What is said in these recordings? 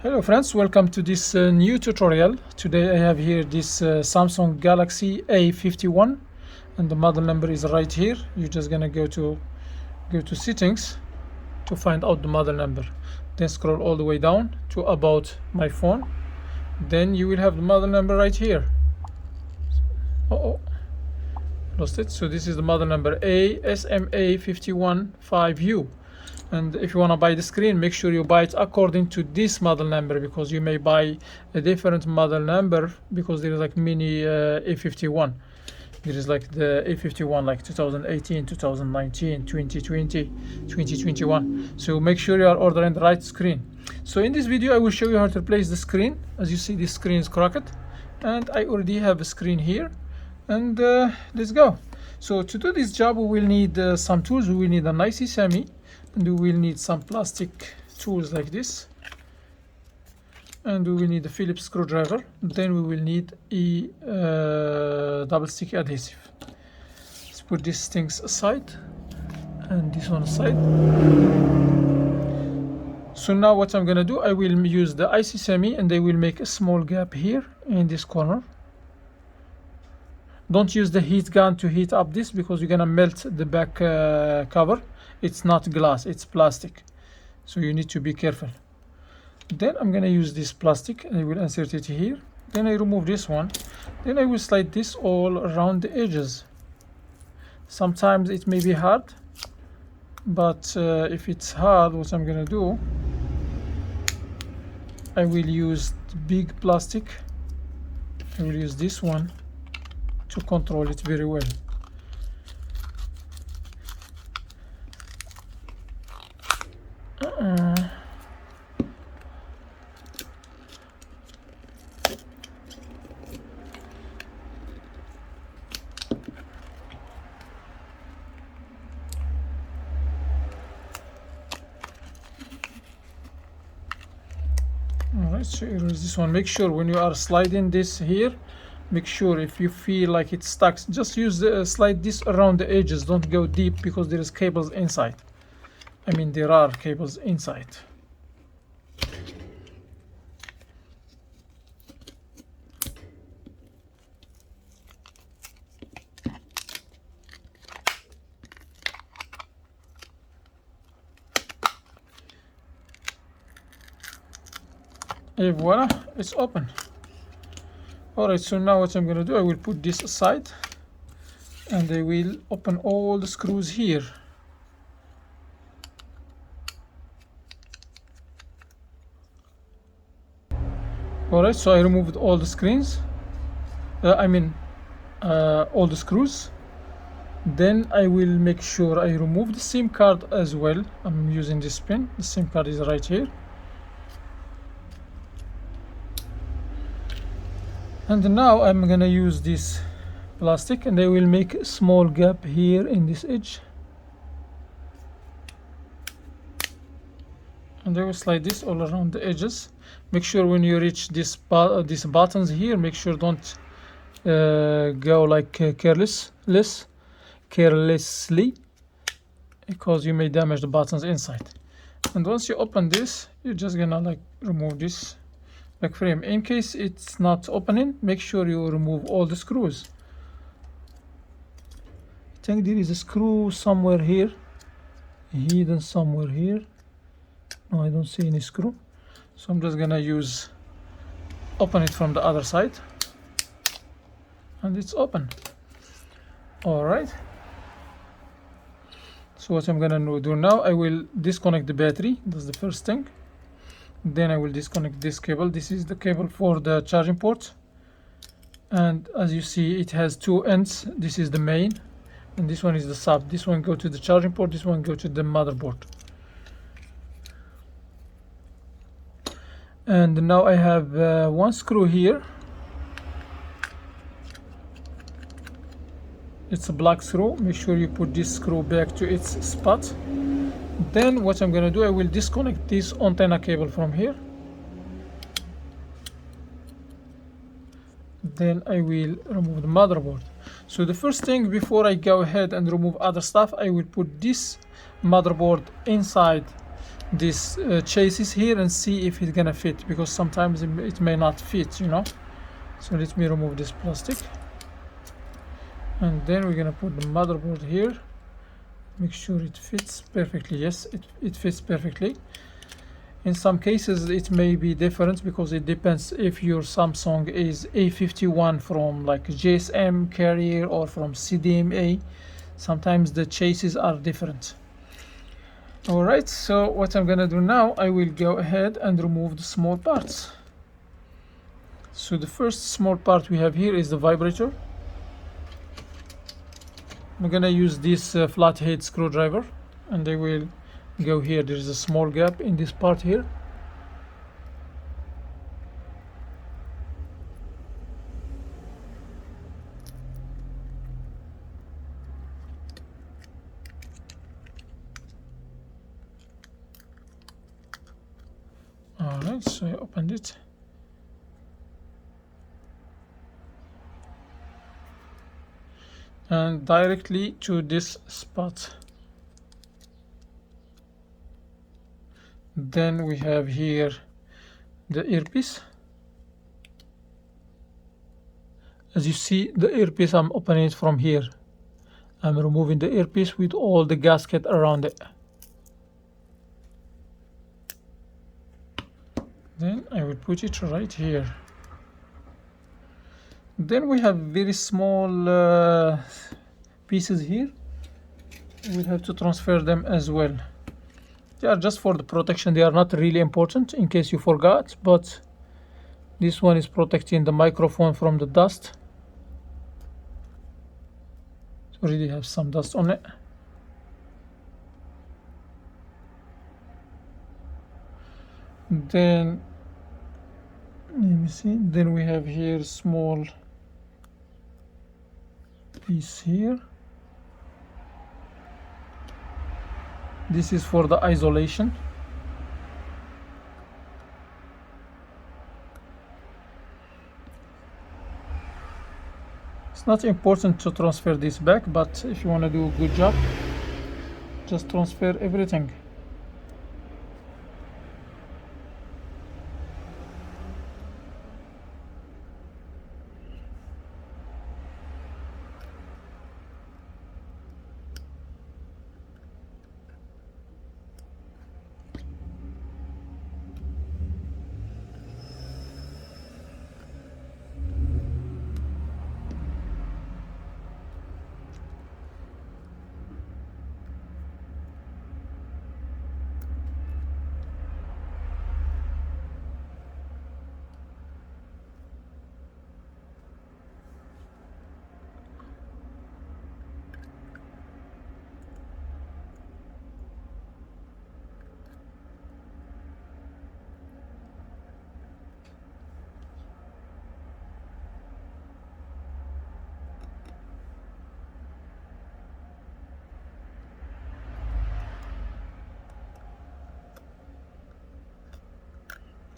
Hello friends, welcome to this new tutorial. Today I have here this Samsung Galaxy A51 and the model number is right here. You're just gonna go to settings to find out the model number, then scroll all the way down to about my phone, then you will have the model number right here. Lost it. So this is the model number SM-A515U. And if you want to buy the screen, make sure you buy it according to this model number, because you may buy a different model number because there is like mini A51. There is like the A51 like 2018, 2019, 2020, 2021. So make sure you are ordering the right screen. So in this video I will show you how to replace the screen. As you see, this screen is cracked and I already have a screen here, and let's go. So to do this job we will need some tools. We will need an IC semi, and we will need some plastic tools like this, and we will need a Phillips screwdriver. Then we will need a double sticky adhesive. Let's put these things aside and this one aside. So now what I'm gonna do, I will use the IC semi and I will make a small gap here in this corner. Don't use the heat gun to heat up this because you're gonna melt the back cover. It's not glass, it's plastic, so you need to be careful. Then I'm gonna use this plastic and I will insert it here. Then I remove this one. Then I will slide this all around the edges. Sometimes it may be hard, but if it's hard, what I'm gonna do, I will use the big plastic. I will use this one to control it very well. Alright, so here is this one. Make sure when you are sliding this here, make sure if you feel like it's stuck, just use the slide this around the edges. Don't go deep because there is cables inside. I mean, there are cables inside. And voila, it's open. Alright, so now what I'm gonna do, I will put this aside and I will open all the screws here. Alright, so I removed all the screens, all the screws. Then I will make sure I remove the SIM card as well. I'm using this pin. The SIM card is right here. And now I'm gonna use this plastic and I will make a small gap here in this edge. And I will slide this all around the edges. Make sure when you reach these buttons here, make sure don't go like carelessly, because you may damage the buttons inside. And once you open this, you're just gonna like remove this back frame. In case it's not opening, make sure you remove all the screws. I think there is a screw somewhere here, hidden somewhere here. No, I don't see any screw, so I'm just gonna open it from the other side, and it's open. All right, so what I'm gonna do now, I will disconnect the battery. That's the first thing. Then I will disconnect this cable. This is the cable for the charging port, and as you see, it has two ends. This is the main and this one is the sub. This one go to the charging port, this one go to the motherboard. And now I have one screw here. It's a black screw. Make sure you put this screw back to its spot. Then what I'm gonna do, I will disconnect this antenna cable from here. Then I will remove the motherboard. So the first thing, before I go ahead and remove other stuff, I will put this motherboard inside this chassis here and see if it's gonna fit, because sometimes it may not fit, you know. So let me remove this plastic, and then we're gonna put the motherboard here. Make sure it fits perfectly. Yes, it fits perfectly. In some cases it may be different because it depends if your Samsung is A51 from like GSM carrier or from CDMA. Sometimes the chassis are different. Alright, so what I'm gonna do now, I will go ahead and remove the small parts. So the first small part we have here is the vibrator. I'm gonna use this flathead screwdriver, and I will go here. There is a small gap in this part here. Alright, so I opened it. And directly to this spot. Then we have here the earpiece. As you see, the earpiece, I'm opening it from here. I'm removing the earpiece with all the gasket around it. Then I will put it right here. Then we have very small pieces here. We'll have to transfer them as well. They are just for the protection. They are not really important in case you forgot, but this one is protecting the microphone from the dust. It already have some dust on it. Then let me see. Then we have here small piece here. This is for the isolation. It's not important to transfer this back, but if you want to do a good job, just transfer everything.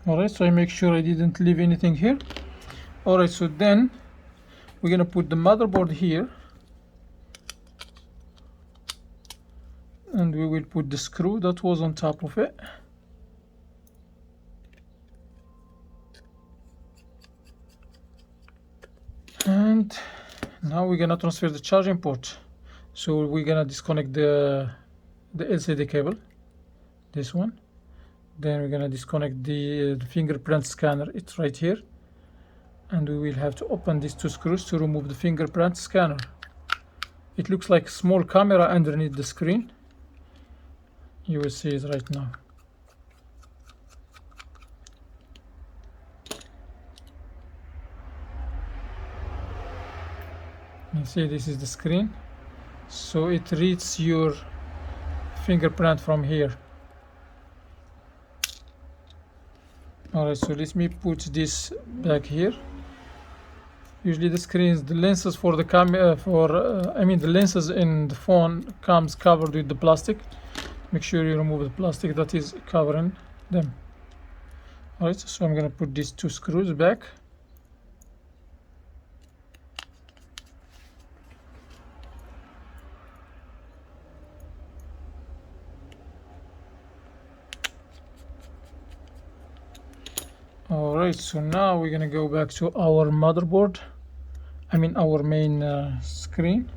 Alright, so I make sure I didn't leave anything here. Alright, so then we're gonna put the motherboard here, and we will put the screw that was on top of it. And now we're gonna transfer the charging port. So we're gonna disconnect the LCD cable, this one. Then we're gonna disconnect the fingerprint scanner. It's right here, and we will have to open these two screws to remove the fingerprint scanner. It looks like a small camera underneath the screen. You will see it right now. You see, this is the screen, so it reads your fingerprint from here. Alright, so let me put this back here. Usually the screens, the lenses for the camera, the lenses in the phone comes covered with the plastic. Make sure you remove the plastic that is covering them. Alright, so I'm gonna put these two screws back. Alright, so now we're gonna go back to our motherboard, I mean our main screen,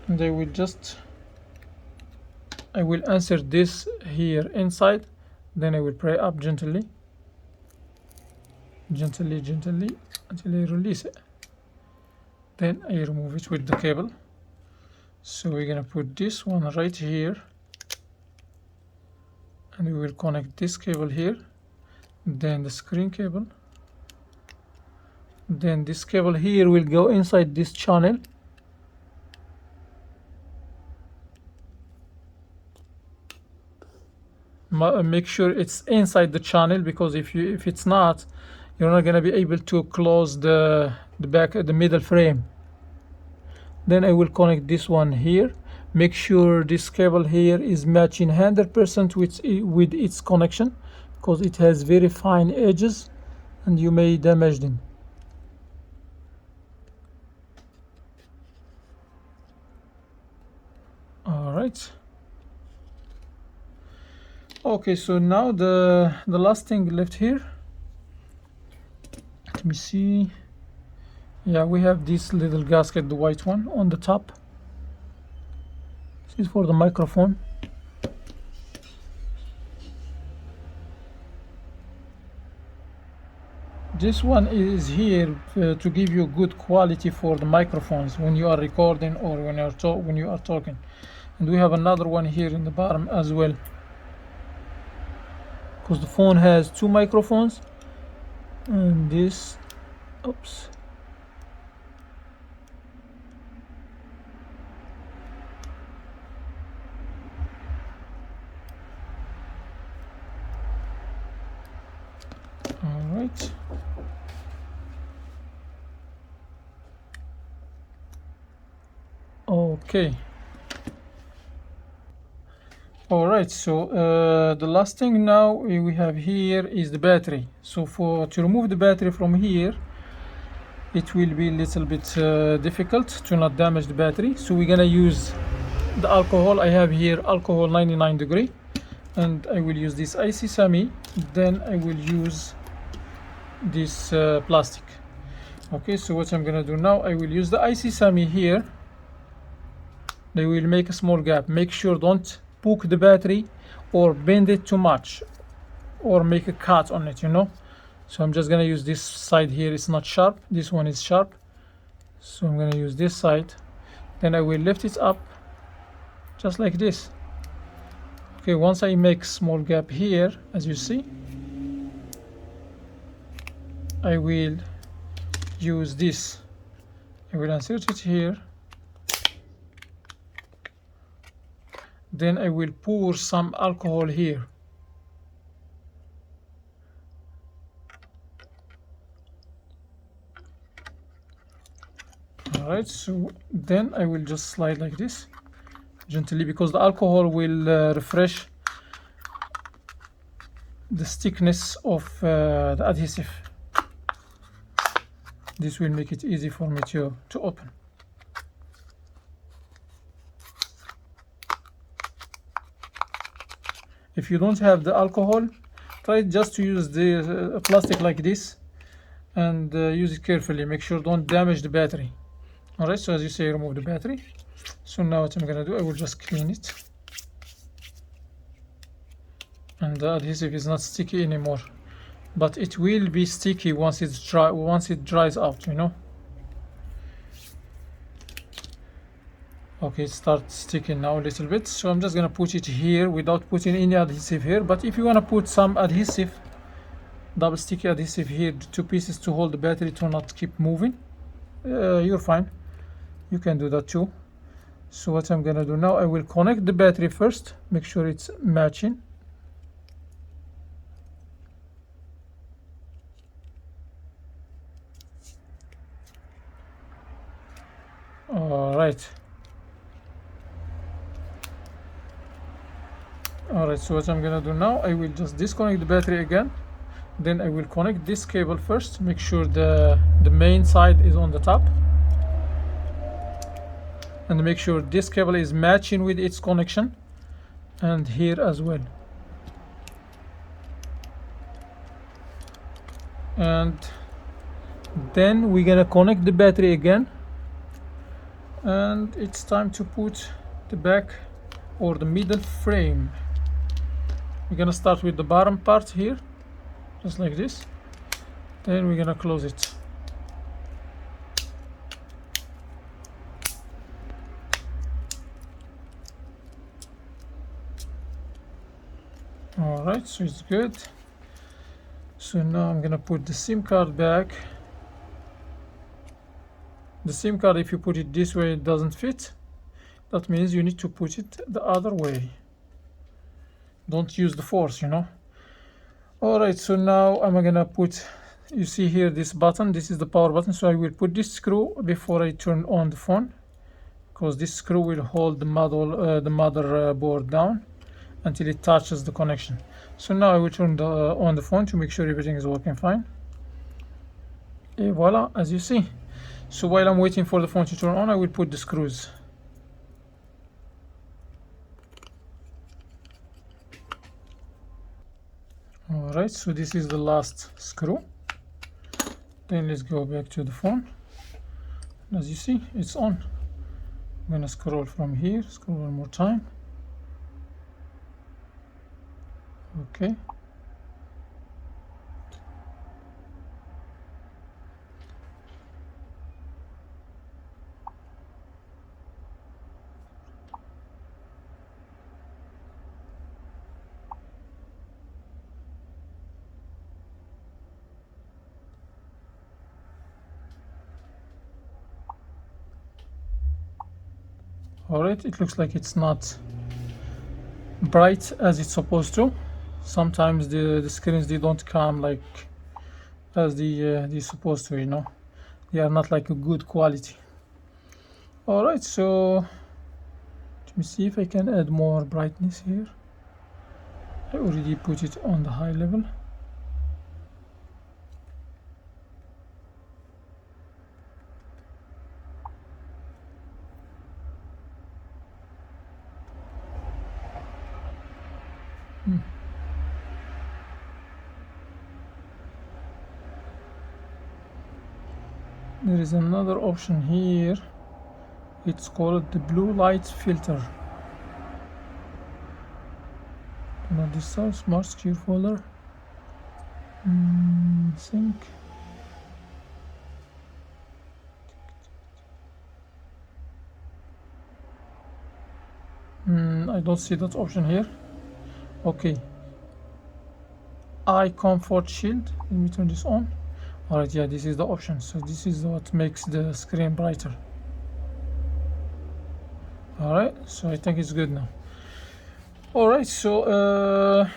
and I will insert this here inside, then I will pry up gently until I release it. Then I remove it with the cable. So we're gonna put this one right here, and we will connect this cable here, then the screen cable, then this cable here will go inside this channel. Make sure it's inside the channel, because if it's not, you're not gonna be able to close the middle frame. Then I will connect this one here. Make sure this cable here is matching 100% with its connection, because it has very fine edges and you may damage them. All right. Okay, so now the last thing left here, let me see. Yeah, we have this little gasket, the white one on the top. This is for the microphone. This one is here to give you good quality for the microphones when you are recording or when you are talking. And we have another one here in the bottom as well, because the phone has two microphones, and this, oops. All right. Okay. All right, so the last thing now we have here is the battery. So to remove the battery from here, it will be a little bit difficult to not damage the battery. So we're gonna use the alcohol. I have here alcohol 99 degree, and I will use this IC semi. Then I will use this plastic. Okay, so what I'm gonna do now, I will use the IC semi here. They will make a small gap. Make sure don't poke the battery or bend it too much or make a cut on it, you know. So I'm just gonna use this side here. It's not sharp, this one is sharp, so I'm gonna use this side. Then I will lift it up just like this. Okay, once I make small gap here, as you see, I will use this. I will insert it here. Then I will pour some alcohol here. All right, so then I will just slide like this gently, because the alcohol will refresh the thickness of the adhesive. This will make it easy for me to open. If you don't have the alcohol, try just to use the plastic like this, and use it carefully. Make sure don't damage the battery. All right, so as you say, remove the battery. So now what I'm gonna do, I will just clean it, and the adhesive is not sticky anymore, but it will be sticky once it's dry, once it dries out, you know. Okay, it starts sticking now a little bit, so I'm just gonna put it here without putting any adhesive here. But if you want to put some adhesive, double sticky adhesive here, 2 pieces to hold the battery to not keep moving, you're fine, you can do that too. So what I'm gonna do now, I will connect the battery first, make sure it's matching. All right. Alright, so what I'm gonna do now, I will just disconnect the battery again. Then I will connect this cable first, make sure the main side is on the top, and make sure this cable is matching with its connection, and here as well. and then we're gonna connect the battery again, and it's time to put the back or the middle frame. We're gonna start with the bottom part here, just like this, then we're gonna close it. All right, so it's good. So now I'm gonna put the SIM card back. The SIM card, if you put it this way, it doesn't fit. That means you need to put it the other way. Don't use the force, you know. All right, so now I'm gonna put, you see here this button, this is the power button, so I will put this screw before I turn on the phone, because this screw will hold the motherboard down until it touches the connection. So now I will turn on the phone to make sure everything is working fine. Et voila, as you see. So while I'm waiting for the phone to turn on, I will put the screws. Alright, so this is the last screw. Then let's go back to the phone. As you see, it's on. I'm gonna scroll from here, scroll one more time. Okay. Alright, it looks like it's not bright as it's supposed to. Sometimes the screens, they don't come like as they're supposed to, you know. They are not like a good quality. Alright, so let me see if I can add more brightness here. I already put it on the high level. There is another option here. It's called the blue light filter. Now this is smart secure folder. Sync. I don't see that option here. Okay. Eye comfort shield. Let me turn this on. Alright, yeah, this is the option. So this is what makes the screen brighter. Alright, so I think it's good now. Alright, so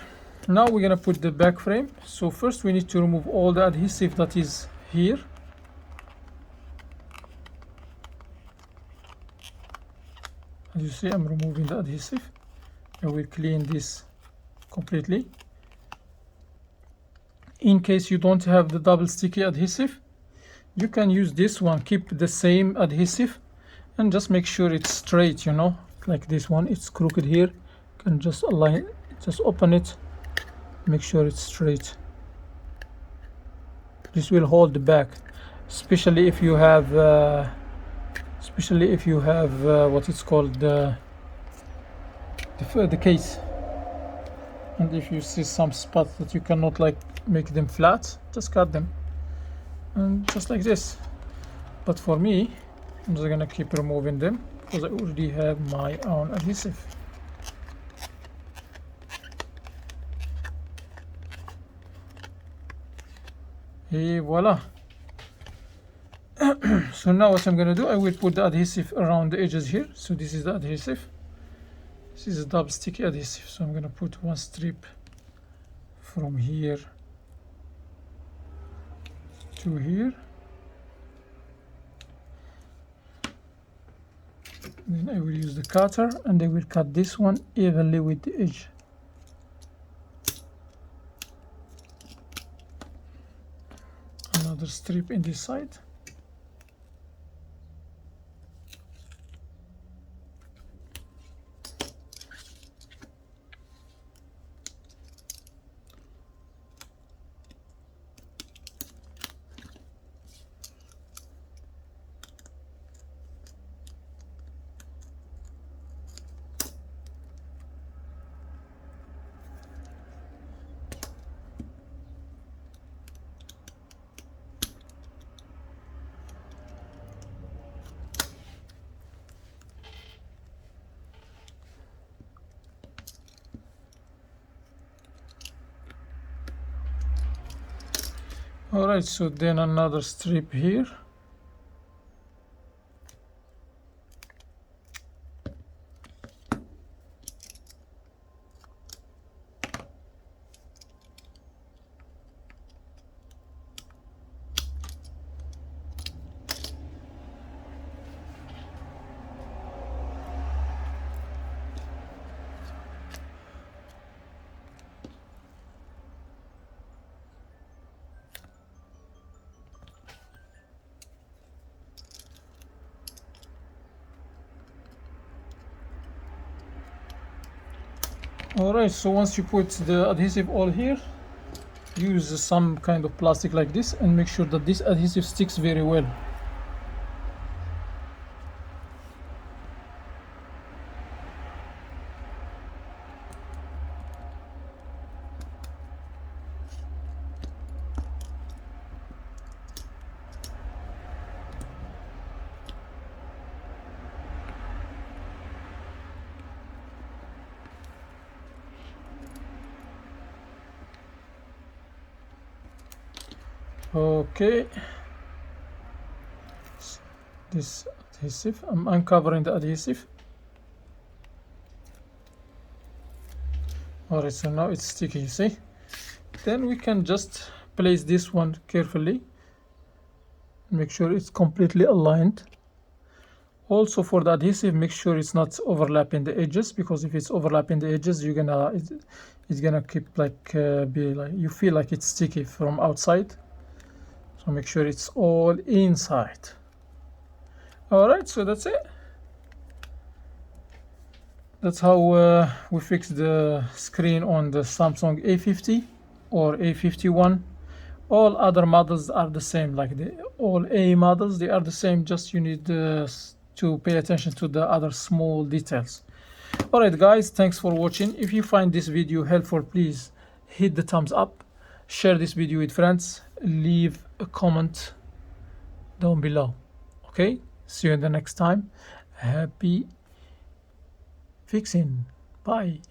now we're gonna put the back frame. So first we need to remove all the adhesive that is here. As you see, I'm removing the adhesive. I will clean this completely. In case you don't have the double sticky adhesive, you can use this one. Keep the same adhesive and just make sure it's straight, you know, like this one. It's crooked here. You can just align, just open it, make sure it's straight. This will hold the back, especially if you have what it's called the case. And if you see some spots that you cannot like make them flat, just cut them, and just like this. But for me, I'm just gonna keep removing them because I already have my own adhesive. Et voila. So now what I'm gonna do, I will put the adhesive around the edges here. So this is the adhesive. This is a double sticky adhesive. So I'm gonna put one strip from here to here. Then I will use the cutter and I will cut this one evenly with the edge. Another strip in this side. Alright, so then another strip here. Alright, so once you put the adhesive all here, use some kind of plastic like this and make sure that this adhesive sticks very well. Okay, this adhesive, I'm uncovering the adhesive. Alright, so now it's sticky, you see. Then we can just place this one carefully, make sure it's completely aligned. Also for the adhesive, make sure it's not overlapping the edges, because if it's overlapping the edges, it's gonna keep like be like, you feel like it's sticky from outside. So make sure it's all inside. Alright, so that's it. That's how we fix the screen on the Samsung A50 or A51. All other models are the same, like all A models, they are the same, just you need to pay attention to the other small details. Alright guys, thanks for watching. If you find this video helpful, please hit the thumbs up, share this video with friends, leave a comment down below. Okay, see you in the next time. Happy fixing. Bye.